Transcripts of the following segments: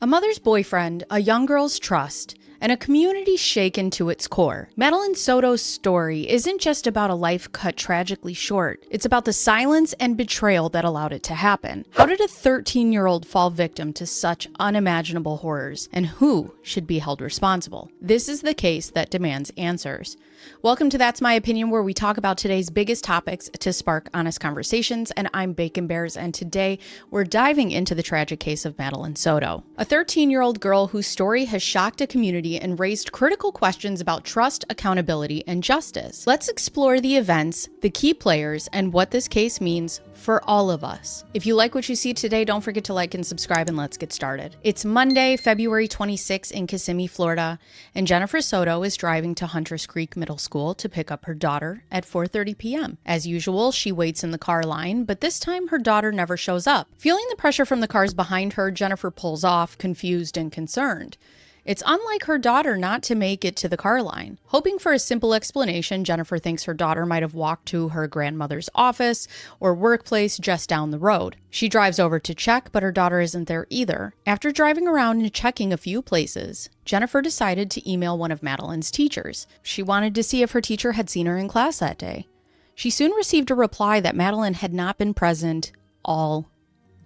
A mother's boyfriend, a young girl's trust, and a community shaken to its core. Madeline Soto Story isn't just about a life cut tragically short. It's about the silence and betrayal that allowed it to happen. How did a 13-year-old fall victim to such unimaginable horrors, and who should be held responsible? This is the case that demands answers. Welcome to That's My Opinion, where we talk about today's biggest topics to spark honest conversations, and I'm Bacon Bears, and today we're diving into the tragic case of Madeline Soto, a 13-year-old girl whose story has shocked a community and raised critical questions about trust, accountability, and justice. Let's explore the events, the key players, and what this case means for all of us. If you like what you see today, don't forget to like and subscribe, and let's get started. It's Monday, February 26 in Kissimmee, Florida, and Jennifer Soto is driving to Hunters Creek Middle School to pick up her daughter at 4:30 p.m. As usual, she waits in the car line, but this time her daughter never shows up. Feeling the pressure from the cars behind her, Jennifer pulls off, confused and concerned. It's unlike her daughter not to make it to the car line. Hoping for a simple explanation, Jennifer thinks her daughter might have walked to her grandmother's office or workplace just down the road. She drives over to check, but her daughter isn't there either. After driving around and checking a few places, Jennifer decided to email one of Madeline's teachers. She wanted to see if her teacher had seen her in class that day. She soon received a reply that Madeline had not been present all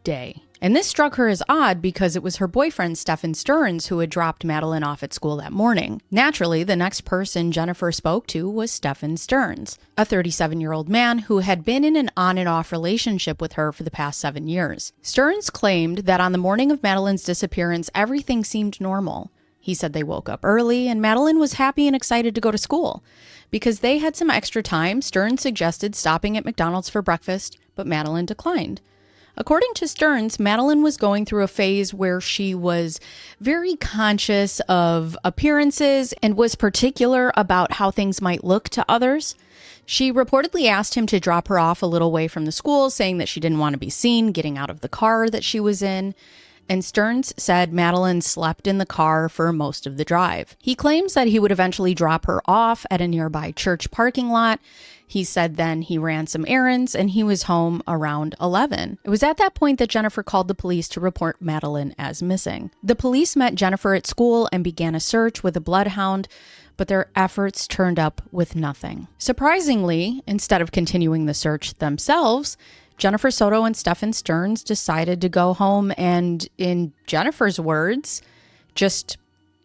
day. And this struck her as odd because it was her boyfriend, Stephen Stearns, who had dropped Madeline off at school that morning. Naturally, the next person Jennifer spoke to was Stephen Stearns, a 37-year-old man who had been in an on and off relationship with her for the past 7 years. Stearns claimed that on the morning of Madeline's disappearance, everything seemed normal. He said they woke up early and Madeline was happy and excited to go to school. Because they had some extra time, Stearns suggested stopping at McDonald's for breakfast, but Madeline declined. According to Stearns, Madeline was going through a phase where she was very conscious of appearances and was particular about how things might look to others. She reportedly asked him to drop her off a little way from the school, saying that she didn't want to be seen getting out of the car that she was in. And Stearns said Madeline slept in the car for most of the drive. He claims that he would eventually drop her off at a nearby church parking lot. He said then he ran some errands and he was home around 11. It was at that point that Jennifer called the police to report Madeline as missing. The police met Jennifer at school and began a search with a bloodhound, but their efforts turned up with nothing. Surprisingly, instead of continuing the search themselves, Jennifer Soto and Stephen Stearns decided to go home and, in Jennifer's words, just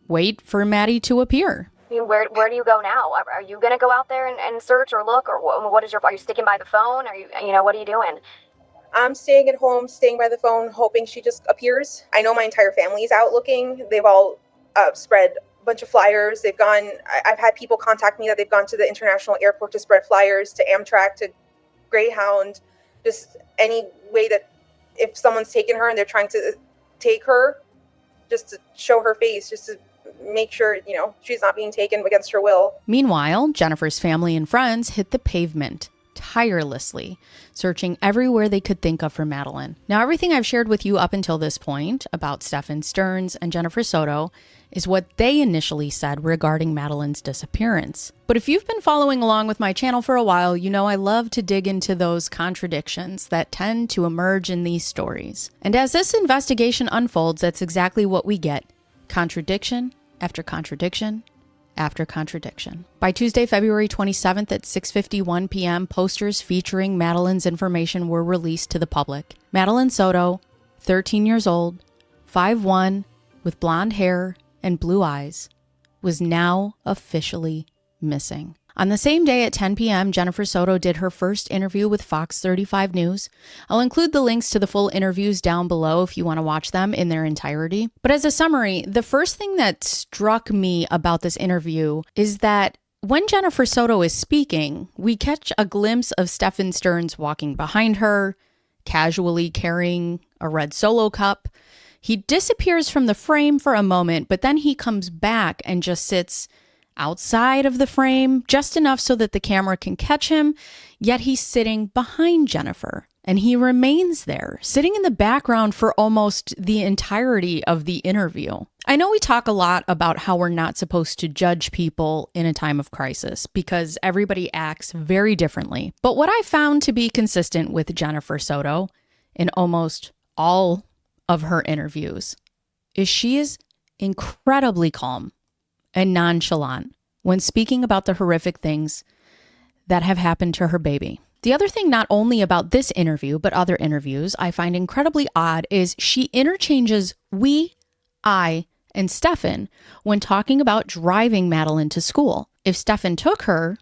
wait for Maddie to appear. I mean, where do you go now? Are you going to go out there and search or look, or what is are you sticking by the phone? What are you doing? I'm staying at home, staying by the phone, hoping she just appears. I know my entire family's out looking. They've all spread a bunch of flyers. I've had people contact me that they've gone to the international airport to spread flyers, to Amtrak, to Greyhound, just any way that if someone's taken her and they're trying to take her, just to show her face, just to make sure, she's not being taken against her will. Meanwhile, Jennifer's family and friends hit the pavement tirelessly, searching everywhere they could think of for Madeline. Now, everything I've shared with you up until this point about Stephen Stearns and Jennifer Soto is what they initially said regarding Madeline's disappearance. But if you've been following along with my channel for a while, you know I love to dig into those contradictions that tend to emerge in these stories. And as this investigation unfolds, that's exactly what we get. Contradiction after contradiction after contradiction. By Tuesday, February 27th at 6:51 p.m., posters featuring Madeline's information were released to the public. Madeline Soto, 13 years old, 5'1", with blonde hair and blue eyes, was now officially missing. On the same day at 10 p.m., Jennifer Soto did her first interview with Fox 35 News. I'll include the links to the full interviews down below if you want to watch them in their entirety. But as a summary, the first thing that struck me about this interview is that when Jennifer Soto is speaking, we catch a glimpse of Stephen Stearns walking behind her, casually carrying a red Solo cup. He disappears from the frame for a moment, but then he comes back and just sits outside of the frame, just enough so that the camera can catch him, yet he's sitting behind Jennifer. And he remains there, sitting in the background for almost the entirety of the interview. I know we talk a lot about how we're not supposed to judge people in a time of crisis because everybody acts very differently. But what I found to be consistent with Jennifer Soto in almost all of her interviews is she is incredibly calm and nonchalant when speaking about the horrific things that have happened to her baby. The other thing, not only about this interview, but other interviews I find incredibly odd is she interchanges we, I, and Stefan when talking about driving Madeline to school. If Stefan took her,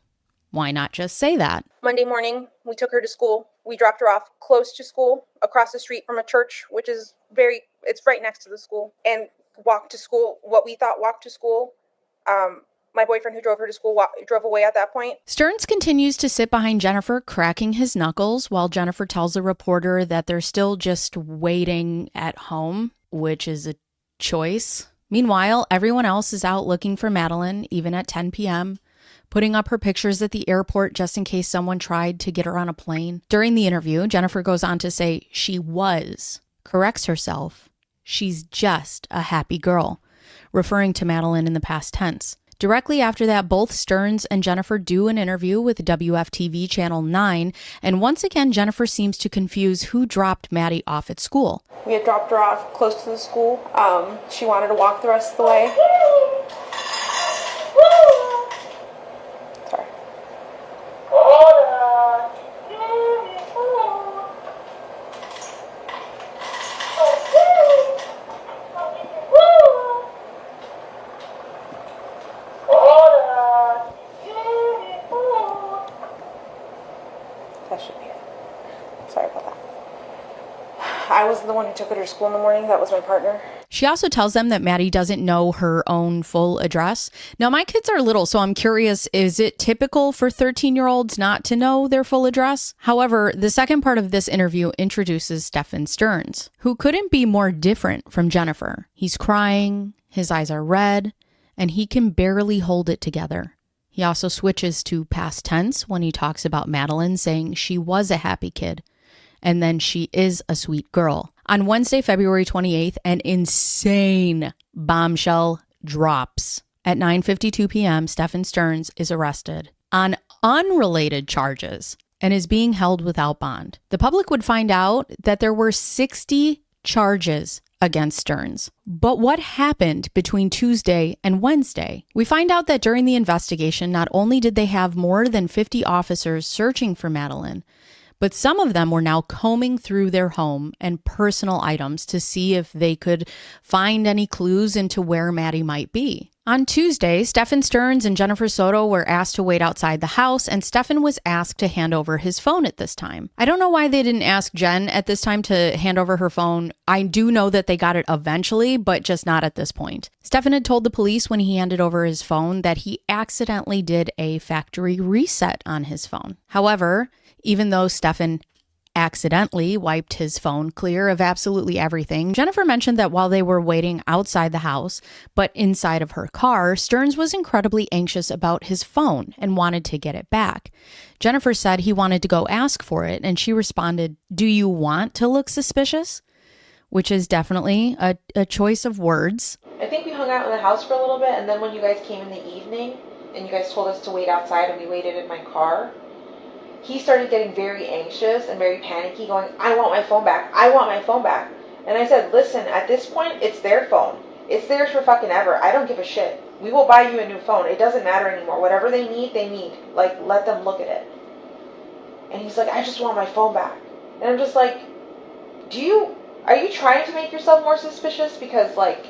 why not just say that? Monday morning, we took her to school. We dropped her off close to school, across the street from a church, which is it's right next to the school, and walked to school, what we thought walked to school. My boyfriend who drove her to school drove away at that point. Stearns continues to sit behind Jennifer, cracking his knuckles, while Jennifer tells the reporter that they're still just waiting at home, which is a choice. Meanwhile, everyone else is out looking for Madeline, even at 10 p.m., putting up her pictures at the airport just in case someone tried to get her on a plane. During the interview, Jennifer goes on to say she corrects herself. She's just a happy girl, referring to Madeline in the past tense. Directly after that, both Stearns and Jennifer do an interview with WFTV Channel 9, and once again, Jennifer seems to confuse who dropped Maddie off at school. We had dropped her off close to the school. She wanted to walk the rest of the way. Sorry. That should be it. Sorry about that. I wasn't the one who took her to school in the morning. That was my partner. She also tells them that Maddie doesn't know her own full address. Now, my kids are little, so I'm curious, is it typical for 13-year-olds not to know their full address? However, the second part of this interview introduces Stefan Stearns, who couldn't be more different from Jennifer. He's crying, his eyes are red, and he can barely hold it together. He also switches to past tense when he talks about Madeline, saying she was a happy kid, and then she is a sweet girl. On Wednesday, February 28th, an insane bombshell drops. At 9:52 p.m., Stefan Stearns is arrested on unrelated charges and is being held without bond. The public would find out that there were 60 charges against Stearns. But what happened between Tuesday and Wednesday? We find out that during the investigation, not only did they have more than 50 officers searching for Madeline, but some of them were now combing through their home and personal items to see if they could find any clues into where Maddie might be. On Tuesday, Stefan Stearns and Jennifer Soto were asked to wait outside the house, and Stefan was asked to hand over his phone at this time. I don't know why they didn't ask Jen at this time to hand over her phone. I do know that they got it eventually, but just not at this point. Stefan had told the police when he handed over his phone that he accidentally did a factory reset on his phone. However, even though Stefan accidentally wiped his phone clear of absolutely everything, Jennifer mentioned that while they were waiting outside the house, but inside of her car, Stearns was incredibly anxious about his phone and wanted to get it back. Jennifer said he wanted to go ask for it, and she responded, "Do you want to look suspicious?" Which is definitely a choice of words. I think we hung out in the house for a little bit, and then when you guys came in the evening, and you guys told us to wait outside, and we waited in my car, he started getting very anxious and very panicky, going, "I want my phone back. I want my phone back." And I said, "Listen, at this point, it's their phone. It's theirs for fucking ever. I don't give a shit. We will buy you a new phone. It doesn't matter anymore. Whatever they need, they need. Like, let them look at it." And he's like, "I just want my phone back." And I'm just like, are you trying to make yourself more suspicious? Because, like,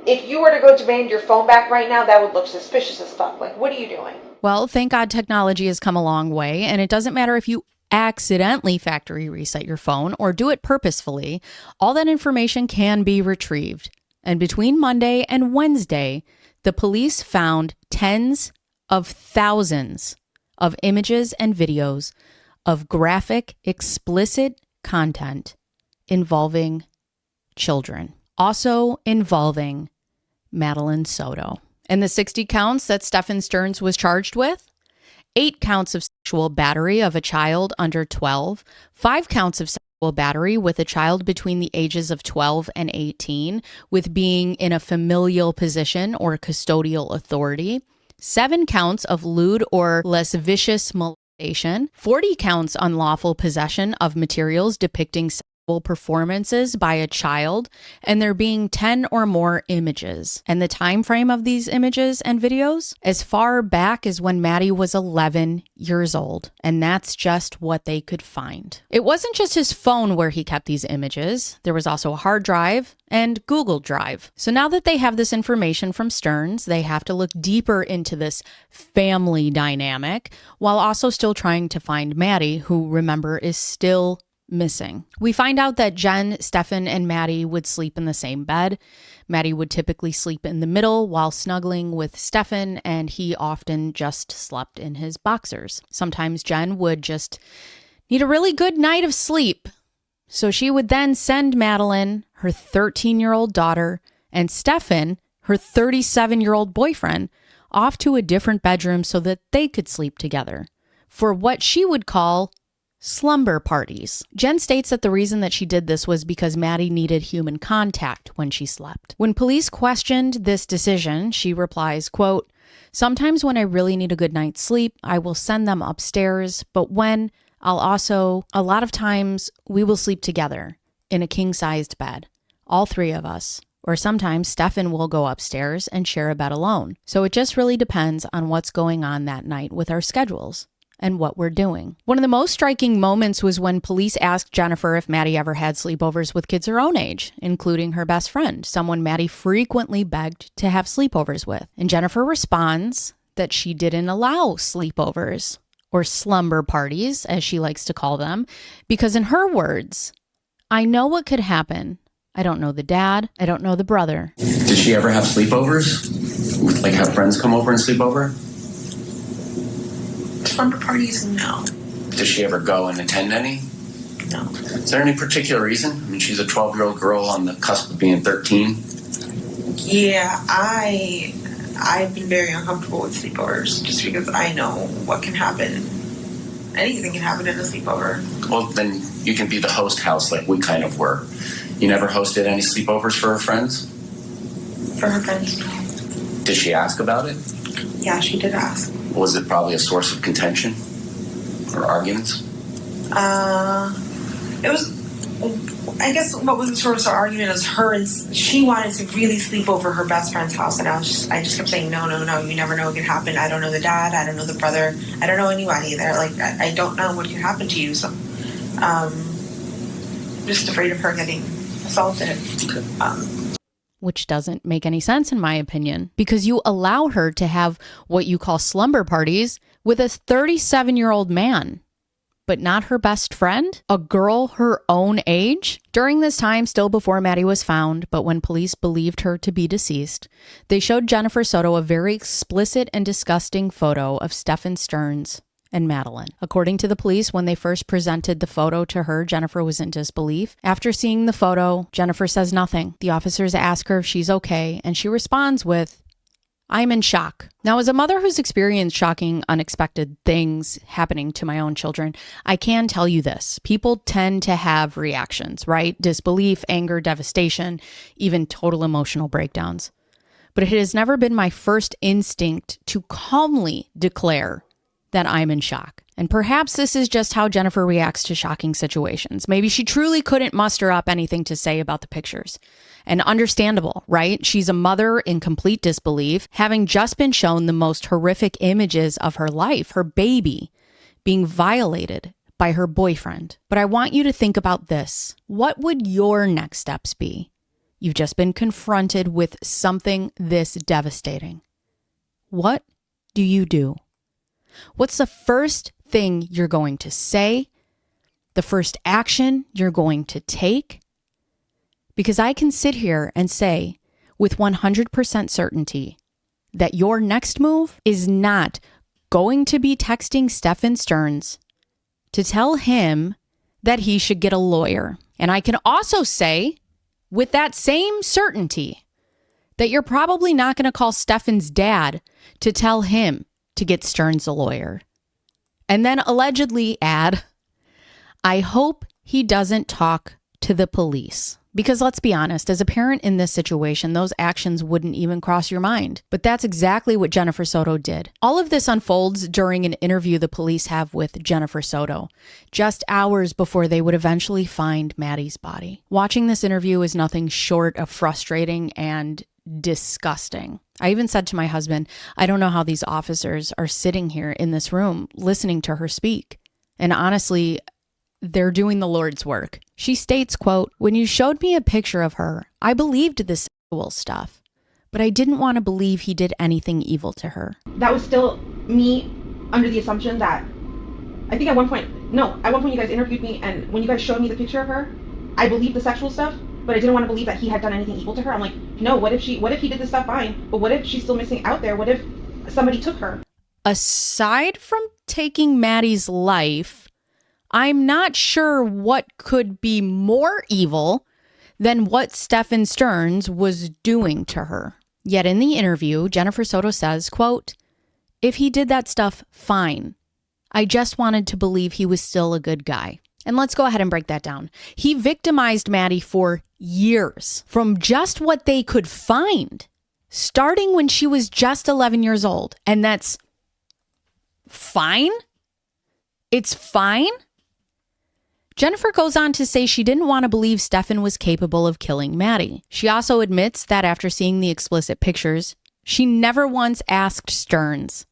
if you were to go demand your phone back right now, that would look suspicious as fuck. Like, what are you doing? Well, thank God technology has come a long way, and it doesn't matter if you accidentally factory reset your phone or do it purposefully, all that information can be retrieved. And between Monday and Wednesday, the police found tens of thousands of images and videos of graphic, explicit content involving children, also involving Madeline Soto. And the 60 counts that Stefan Stearns was charged with: 8 counts of sexual battery of a child under 12, 5 counts of sexual battery with a child between the ages of 12 and 18, with being in a familial position or custodial authority, 7 counts of lewd or lascivious molestation, 40 counts unlawful possession of materials depicting performances by a child and there being 10 or more images. And the time frame of these images and videos as far back as when Maddie was 11 years old. And that's just what they could find. It wasn't just his phone where he kept these images. There was also a hard drive and Google Drive. So now that they have this information from Stearns, they have to look deeper into this family dynamic while also still trying to find Maddie, who, remember, is still missing. We find out that Jen, Stefan, and Maddie would sleep in the same bed. Maddie would typically sleep in the middle while snuggling with Stefan, and he often just slept in his boxers. Sometimes Jen would just need a really good night of sleep. So she would then send Madeline, her 13-year-old daughter, and Stefan, her 37-year-old boyfriend, off to a different bedroom so that they could sleep together for what she would call slumber parties. Jen states that the reason that she did this was because Maddie needed human contact when she slept. When police questioned this decision, she replies, quote, "Sometimes when I really need a good night's sleep, I will send them upstairs, but when a lot of times we will sleep together in a king-sized bed, all three of us. Or sometimes Stefan will go upstairs and share a bed alone. So it just really depends on what's going on that night with our schedules and what we're doing." One of the most striking moments was when police asked Jennifer if Maddie ever had sleepovers with kids her own age, including her best friend, someone Maddie frequently begged to have sleepovers with. And Jennifer responds that she didn't allow sleepovers, or slumber parties, as she likes to call them, because in her words, "I know what could happen. I don't know the dad. I don't know the brother." Did she ever have sleepovers? Like have friends come over and sleep over? Slumber parties, no. Does she ever go and attend any? No. Is there any particular reason? I mean, she's a 12-year-old girl on the cusp of being 13. Yeah, I've been very uncomfortable with sleepovers just because I know what can happen. Anything can happen in a sleepover. Well, then you can be the host house like we kind of were. You never hosted any sleepovers for her friends? For her friends, no. Did she ask about it? Yeah, she did ask. Was it probably a source of contention or arguments? It was, I guess what was the source of argument is she wanted to really sleep over her best friend's house, and I just kept saying, no, you never know what can happen. I don't know the dad, I don't know the brother, I don't know anybody there. Like, I don't know what can happen to you, so, just afraid of her getting assaulted. Okay. Which doesn't make any sense in my opinion, because you allow her to have what you call slumber parties with a 37-year-old man, but not her best friend, a girl her own age. During this time, still before Maddie was found, but when police believed her to be deceased, they showed Jennifer Soto a very explicit and disgusting photo of Stefan Stearns and Madeline. According to the police, when they first presented the photo to her, Jennifer was in disbelief. After seeing the photo, Jennifer says nothing. The officers ask her if she's okay, and she responds with, "I'm in shock." Now, as a mother who's experienced shocking, unexpected things happening to my own children, I can tell you this. People tend to have reactions, right? Disbelief, anger, devastation, even total emotional breakdowns. But it has never been my first instinct to calmly declare that I'm in shock. And perhaps this is just how Jennifer reacts to shocking situations. Maybe she truly couldn't muster up anything to say about the pictures. And understandable, right? She's a mother in complete disbelief, having just been shown the most horrific images of her life, her baby being violated by her boyfriend. But I want you to think about this. What would your next steps be? You've just been confronted with something this devastating. What do you do? What's the first thing you're going to say? The first action you're going to take? Because I can sit here and say with 100% certainty that your next move is not going to be texting Stefan Stearns to tell him that he should get a lawyer. And I can also say with that same certainty that you're probably not going to call Stefan's dad to tell him to get Stearns a lawyer. And then allegedly add, "I hope he doesn't talk to the police." Because let's be honest, as a parent in this situation, those actions wouldn't even cross your mind. But that's exactly what Jennifer Soto did. All of this unfolds during an interview the police have with Jennifer Soto, just hours before they would eventually find Maddie's body. Watching this interview is nothing short of frustrating and disgusting. I even said to my husband, I don't know how these officers are sitting here in this room listening to her speak. And honestly, they're doing the Lord's work. She states, quote, "When you showed me a picture of her, I believed the sexual stuff, but I didn't want to believe he did anything evil to her." That was still me under the assumption that, I think at one point you guys interviewed me, and when you guys showed me the picture of her, I believed the sexual stuff, but I didn't want to believe that he had done anything evil to her. I'm like, no, what if he did this stuff? Fine, but what if she's still missing out there? What if somebody took her? Aside from taking Maddie's life, I'm not sure what could be more evil than what Stephen Stearns was doing to her. Yet in the interview, Jennifer Soto says, quote, "If he did that stuff, fine. I just wanted to believe he was still a good guy." And let's go ahead and break that down. He victimized Maddie for years from just what they could find, starting when she was just 11 years old. And that's fine? It's fine? Jennifer goes on to say she didn't want to believe Stephen was capable of killing Maddie. She also admits that after seeing the explicit pictures, she never once asked Stearns,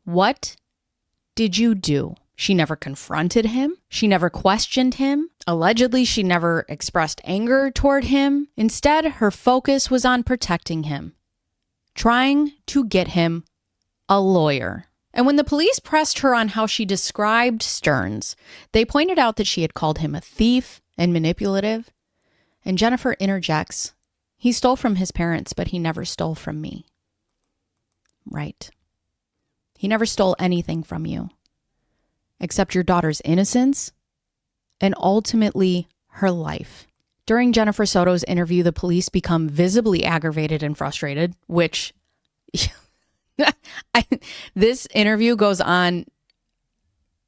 "What did you do?" She never confronted him. She never questioned him. Allegedly, she never expressed anger toward him. Instead, her focus was on protecting him, trying to get him a lawyer. And when the police pressed her on how she described Stearns, they pointed out that she had called him a thief and manipulative. And Jennifer interjects, "He stole from his parents, but he never stole from me." Right. He never stole anything from you, except your daughter's innocence and ultimately her life. During Jennifer Soto's interview, the police become visibly aggravated and frustrated, which... this interview goes on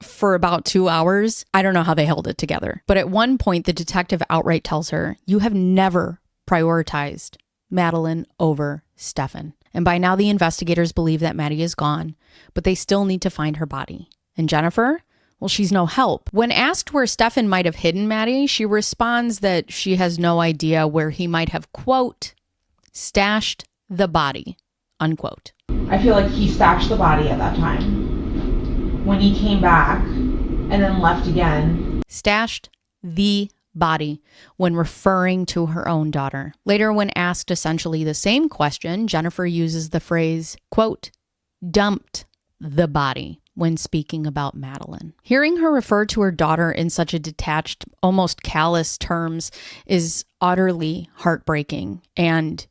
for about 2 hours. I don't know how they held it together. But at one point, the detective outright tells her, "You have never prioritized Madeline over Stephen." And by now, the investigators believe that Maddie is gone, but they still need to find her body. And Jennifer, well, she's no help. When asked where Stephen might have hidden Maddie, she responds that she has no idea where he might have, quote, "stashed the body," unquote. I feel like he stashed the body at that time. When he came back and then left again. Stashed the body when referring to her own daughter. Later, when asked essentially the same question, Jennifer uses the phrase, quote, "dumped the body," when speaking about Madeline. Hearing her refer to her daughter in such a detached, almost callous terms is utterly heartbreaking and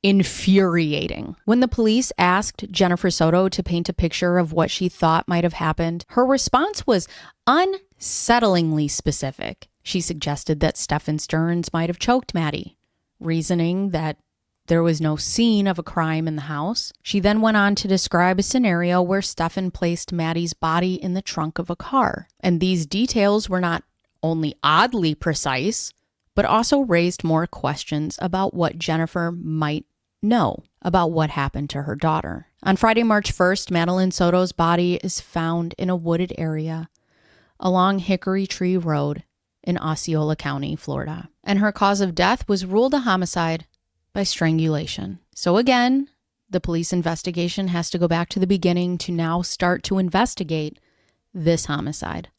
infuriating. When the police asked Jennifer Soto to paint a picture of what she thought might have happened, her response was unsettlingly specific. She suggested that Stephen Stearns might have choked Maddie, reasoning that there was no scene of a crime in the house. She then went on to describe a scenario where Stephen placed Maddie's body in the trunk of a car. And these details were not only oddly precise, but also raised more questions about what Jennifer might know about what happened to her daughter. On Friday, March 1st, Madeline Soto's body is found in a wooded area along Hickory Tree Road in Osceola County, Florida. And her cause of death was ruled a homicide by strangulation. So again, the police investigation has to go back to the beginning to now start to investigate this homicide.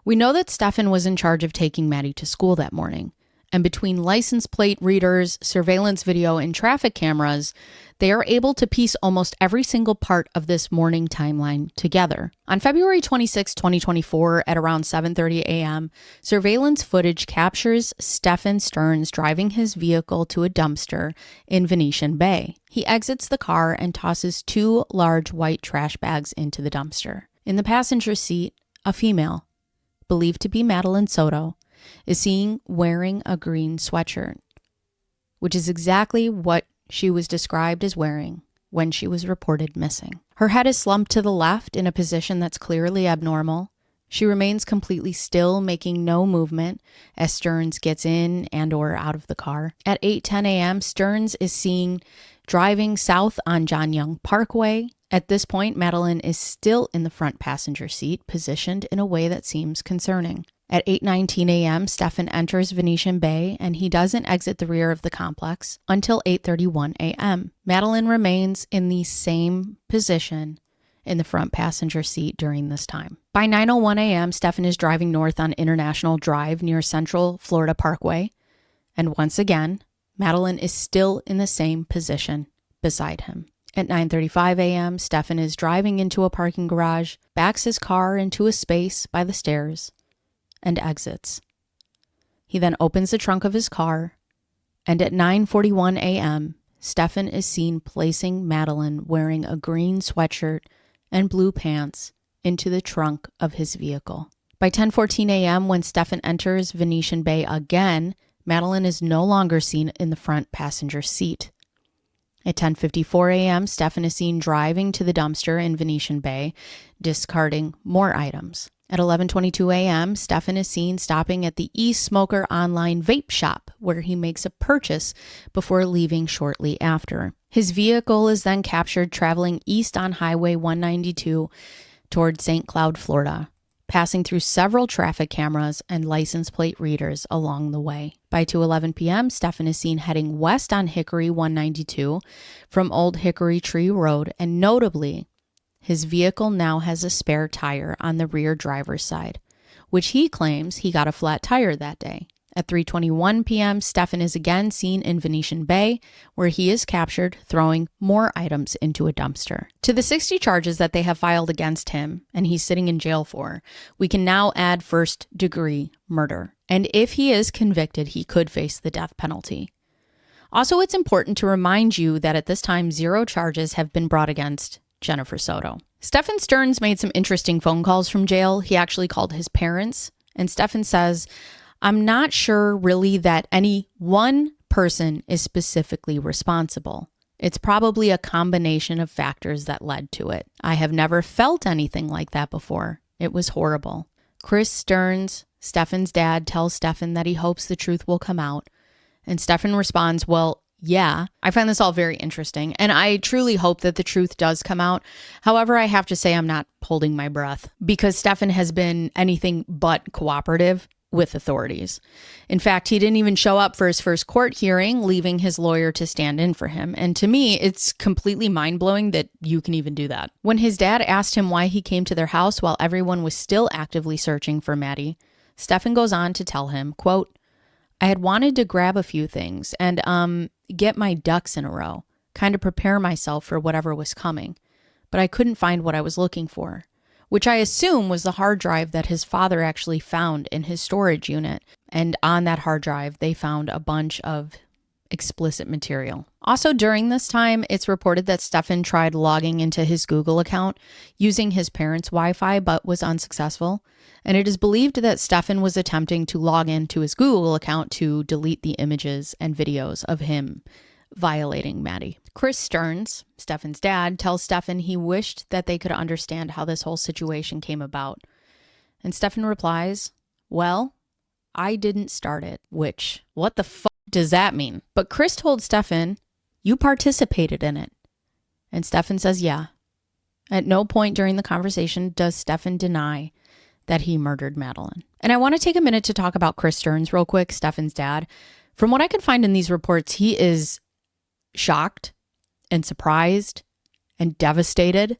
We know that Stephen was in charge of taking Maddie to school that morning. And between license plate readers, surveillance video, and traffic cameras, they are able to piece almost every single part of this morning timeline together. On February 26, 2024, at around 7:30 a.m., surveillance footage captures Stephen Stearns driving his vehicle to a dumpster in Venetian Bay. He exits the car and tosses 2 large white trash bags into the dumpster. In the passenger seat, a female, believed to be Madeline Soto, is seen wearing a green sweatshirt, which is exactly what she was described as wearing when she was reported missing. Her head is slumped to the left in a position that's clearly abnormal. She remains completely still, making no movement as Stearns gets in and or out of the car. At 8:10 a.m., Stearns is seen driving south on John Young Parkway. At this point, Madeline is still in the front passenger seat, positioned in a way that seems concerning. At 8:19 a.m., Stefan enters Venetian Bay, and he doesn't exit the rear of the complex until 8:31 a.m. Madeline remains in the same position in the front passenger seat during this time. By 9:01 a.m., Stefan is driving north on International Drive near Central Florida Parkway, and once again, Madeline is still in the same position beside him. At 9:35 a.m., Stefan is driving into a parking garage, backs his car into a space by the stairs, and exits. He then opens the trunk of his car, and at 9:41 a.m., Stefan is seen placing Madeline wearing a green sweatshirt and blue pants into the trunk of his vehicle. By 10:14 a.m., when Stefan enters Venetian Bay again, Madeline is no longer seen in the front passenger seat. At 10:54 a.m., Stefan is seen driving to the dumpster in Venetian Bay, discarding more items. At 11:22 a.m., Stefan is seen stopping at the e-smoker online vape shop, where he makes a purchase before leaving shortly after. His vehicle is then captured traveling east on Highway 192 toward St. Cloud, Florida, passing through several traffic cameras and license plate readers along the way. By 2:11 p.m., Stefan is seen heading west on Hickory 192 from Old Hickory Tree Road, and notably, his vehicle now has a spare tire on the rear driver's side, which he claims he got a flat tire that day. At 3:21 p.m., Stefan is again seen in Venetian Bay, where he is captured throwing more items into a dumpster. To the 60 charges that they have filed against him, and he's sitting in jail for, we can now add first-degree murder. And if he is convicted, he could face the death penalty. Also, it's important to remind you that at this time, 0 charges have been brought against Jennifer Soto. Stefan Stearns made some interesting phone calls from jail. He actually called his parents, and Stefan says, "I'm not sure really that any one person is specifically responsible. It's probably a combination of factors that led to it. I have never felt anything like that before. It was horrible." Chris Stearns, Stefan's dad, tells Stefan that he hopes the truth will come out. And Stefan responds, "Well, yeah." I find this all very interesting, and I truly hope that the truth does come out. However, I have to say I'm not holding my breath, because Stefan has been anything but cooperative with authorities. In fact, he didn't even show up for his first court hearing, leaving his lawyer to stand in for him. And to me, it's completely mind-blowing that you can even do that. When his dad asked him why he came to their house while everyone was still actively searching for Maddie, Stefan goes on to tell him, quote, "I had wanted to grab a few things and get my ducks in a row, kind of prepare myself for whatever was coming, but I couldn't find what I was looking for," which I assume was the hard drive that his father actually found in his storage unit. And on that hard drive, they found a bunch of explicit material. Also, during this time, it's reported that Stefan tried logging into his Google account using his parents' Wi-Fi, but was unsuccessful. And it is believed that Stefan was attempting to log into his Google account to delete the images and videos of him violating Maddie. Chris Stearns, Stefan's dad, tells Stefan he wished that they could understand how this whole situation came about. And Stefan replies, "Well, I didn't start it," which, what the fuck does that mean? But Chris told Stefan, "You participated in it." And Stefan says, yeah. At no point during the conversation does Stefan deny that he murdered Madeline. And I want to take a minute to talk about Chris Stearns real quick, Stefan's dad. From what I could find in these reports, he is shocked and surprised and devastated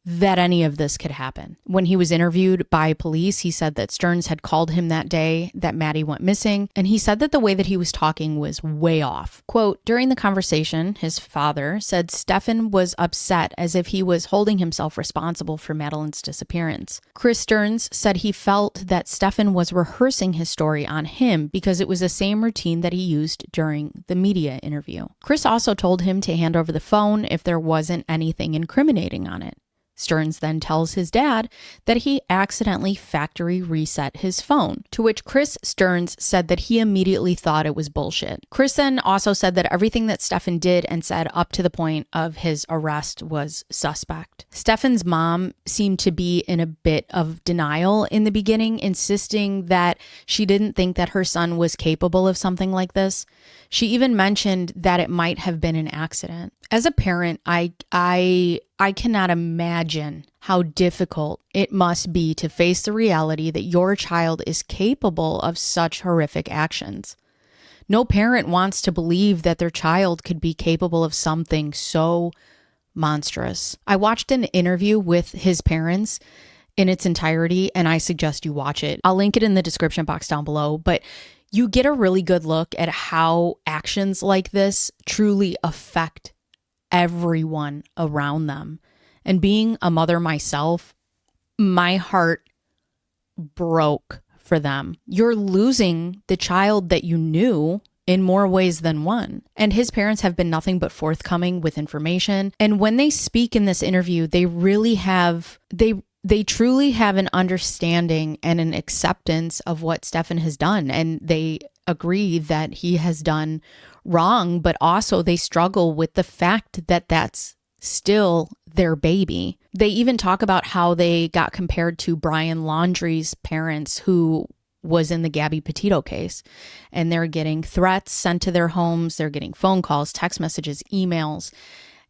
that any of this could happen. When he was interviewed by police, he said that Stearns had called him that day that Maddie went missing, and he said that the way that he was talking was way off. Quote, "During the conversation, his father said Stefan was upset as if he was holding himself responsible for Madeline's disappearance. Chris Stearns said he felt that Stefan was rehearsing his story on him because it was the same routine that he used during the media interview. Chris also told him to hand over the phone if there wasn't anything incriminating on it. Stearns then tells his dad that he accidentally factory reset his phone, to which Chris Stearns said that he immediately thought it was bullshit. Chris then also said that everything that Stefan did and said up to the point of his arrest was suspect. Stefan's mom seemed to be in a bit of denial in the beginning, insisting that she didn't think that her son was capable of something like this. She even mentioned that it might have been an accident. As a parent, I cannot imagine how difficult it must be to face the reality that your child is capable of such horrific actions. No parent wants to believe that their child could be capable of something so monstrous. I watched an interview with his parents in its entirety, and I suggest you watch it. I'll link it in the description box down below, but you get a really good look at how actions like this truly affect everyone around them. And being a mother myself, my heart broke for them. You're losing the child that you knew in more ways than one. And his parents have been nothing but forthcoming with information. And when they speak in this interview, they really have, they truly have an understanding and an acceptance of what Stefan has done. And they agree that he has done wrong, but also they struggle with the fact that that's still their baby. They even talk about how they got compared to Brian Laundrie's parents, who was in the Gabby Petito case, and they're getting threats sent to their homes. They're getting phone calls, text messages, emails.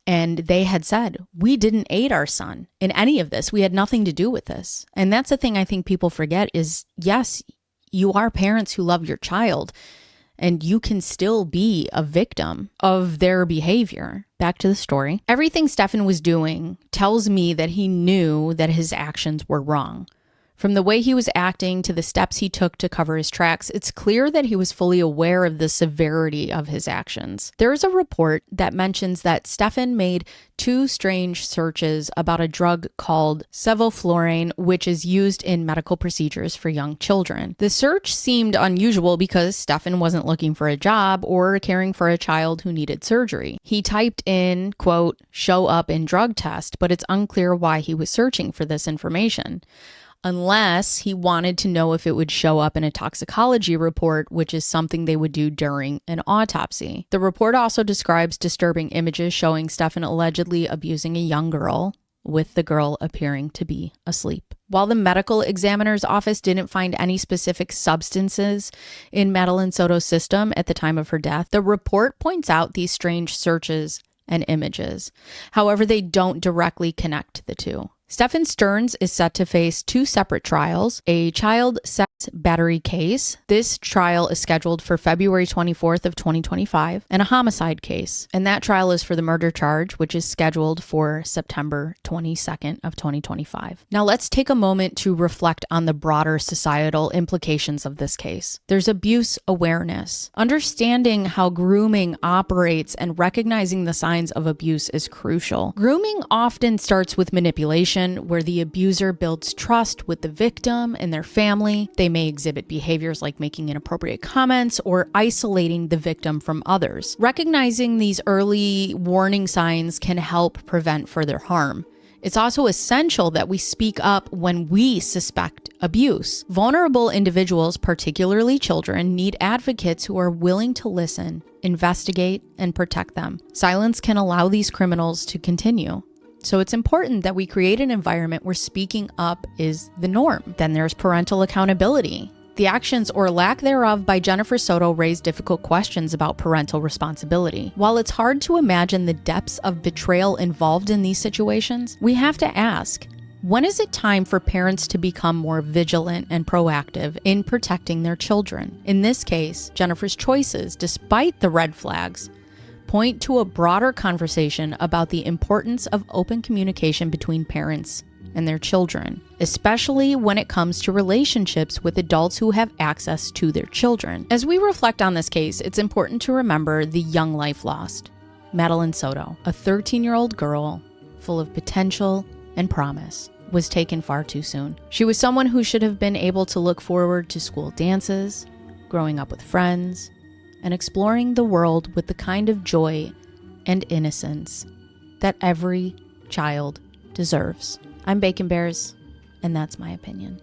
And they had said, we didn't aid our son in any of this. We had nothing to do with this. And that's the thing I think people forget is, yes, you are parents who love your child, and you can still be a victim of their behavior. Back to the story. Everything Stefan was doing tells me that he knew that his actions were wrong. From the way he was acting to the steps he took to cover his tracks, it's clear that he was fully aware of the severity of his actions. There is a report that mentions that Stefan made 2 strange searches about a drug called sevoflurane, which is used in medical procedures for young children. The search seemed unusual because Stefan wasn't looking for a job or caring for a child who needed surgery. He typed in, quote, show up in drug test, but it's unclear why he was searching for this information, unless he wanted to know if it would show up in a toxicology report, which is something they would do during an autopsy. The report also describes disturbing images showing Stefan allegedly abusing a young girl, with the girl appearing to be asleep. While the medical examiner's office didn't find any specific substances in Madeline Soto's system at the time of her death, the report points out these strange searches and images. However, they don't directly connect the two. Stefan Stearns is set to face 2 separate trials, a child sex battery case. This trial is scheduled for February 24th of 2025, and a homicide case. And that trial is for the murder charge, which is scheduled for September 22nd of 2025. Now let's take a moment to reflect on the broader societal implications of this case. There's abuse awareness. Understanding how grooming operates and recognizing the signs of abuse is crucial. Grooming often starts with manipulation, where the abuser builds trust with the victim and their family. They may exhibit behaviors like making inappropriate comments or isolating the victim from others. Recognizing these early warning signs can help prevent further harm. It's also essential that we speak up when we suspect abuse. Vulnerable individuals, particularly children, need advocates who are willing to listen, investigate, and protect them. Silence can allow these criminals to continue. So it's important that we create an environment where speaking up is the norm. Then there's parental accountability. The actions or lack thereof by Jennifer Soto raise difficult questions about parental responsibility. While it's hard to imagine the depths of betrayal involved in these situations, we have to ask, when is it time for parents to become more vigilant and proactive in protecting their children? In this case, Jennifer's choices, despite the red flags, point to a broader conversation about the importance of open communication between parents and their children, especially when it comes to relationships with adults who have access to their children. As we reflect on this case, it's important to remember the young life lost. Madeline Soto, a 13-year-old girl full of potential and promise, was taken far too soon. She was someone who should have been able to look forward to school dances, growing up with friends, and exploring the world with the kind of joy and innocence that every child deserves. I'm Bacon Bears, and that's my opinion.